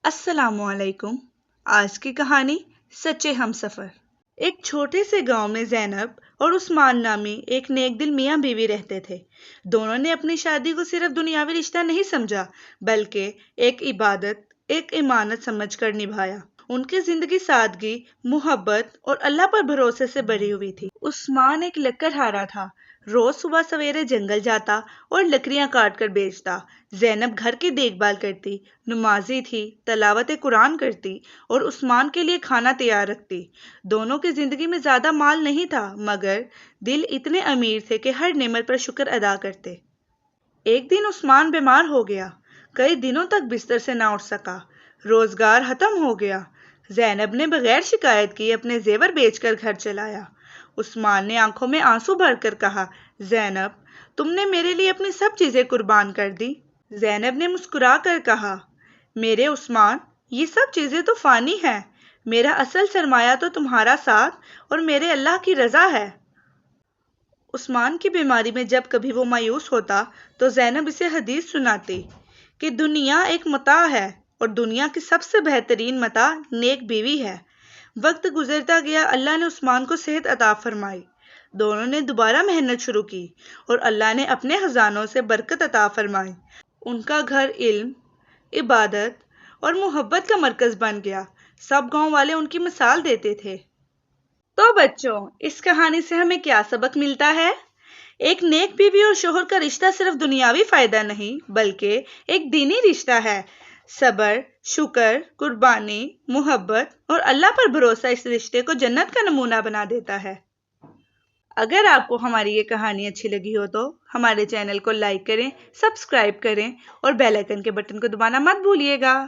السلام علیکم۔ آج کی کہانی سچے ہم سفر۔ ایک چھوٹے سے گاؤں میں زینب اور عثمان نامی ایک نیک دل میاں بیوی رہتے تھے۔ دونوں نے اپنی شادی کو صرف دنیاوی رشتہ نہیں سمجھا بلکہ ایک عبادت، ایک امانت سمجھ کر نبھایا۔ ان کی زندگی سادگی، محبت اور اللہ پر بھروسے سے بھری ہوئی تھی۔ عثمان ایک لکڑہارا تھا، روز صبح سویرے جنگل جاتا اور لکڑیاں کاٹ کر بیچتا۔ زینب گھر کی دیکھ بھال کرتی، نمازی تھی، تلاوت قرآن کرتی اور عثمان کے لیے کھانا تیار رکھتی۔ دونوں کی زندگی میں زیادہ مال نہیں تھا مگر دل اتنے امیر تھے کہ ہر نعمت پر شکر ادا کرتے۔ ایک دن عثمان بیمار ہو گیا، کئی دنوں تک بستر سے نہ اٹھ سکا، روزگار ختم ہو گیا۔ زینب نے بغیر شکایت کی اپنے زیور بیچ کر گھر چلایا۔ عثمان نے آنکھوں میں آنسو بھر کر کہا، زینب تم نے میرے لیے اپنی سب چیزیں قربان کر دی۔ زینب نے مسکرا کر کہا، میرے عثمان یہ سب چیزیں تو فانی ہیں، میرا اصل سرمایہ تو تمہارا ساتھ اور میرے اللہ کی رضا ہے۔ عثمان کی بیماری میں جب کبھی وہ مایوس ہوتا تو زینب اسے حدیث سناتی کہ دنیا ایک متاع ہے اور دنیا کی سب سے بہترین متاع نیک بیوی ہے۔ وقت گزرتا گیا، اللہ نے عثمان کو صحت عطا فرمائی۔ دونوں نے دوبارہ محنت شروع کی اور اللہ نے اپنے خزانوں سے برکت عطا فرمائی۔ ان کا گھر علم، عبادت اور محبت کا مرکز بن گیا۔ سب گاؤں والے ان کی مثال دیتے تھے۔ تو بچوں، اس کہانی سے ہمیں کیا سبق ملتا ہے؟ ایک نیک بیوی اور شوہر کا رشتہ صرف دنیاوی فائدہ نہیں بلکہ ایک دینی رشتہ ہے۔ صبر، شکر، قربانی، محبت اور اللہ پر بھروسہ اس رشتے کو جنت کا نمونہ بنا دیتا ہے۔ اگر آپ کو ہماری یہ کہانی اچھی لگی ہو تو ہمارے چینل کو لائک کریں، سبسکرائب کریں اور بیل آئیکن کے بٹن کو دبانا مت بھولیے گا۔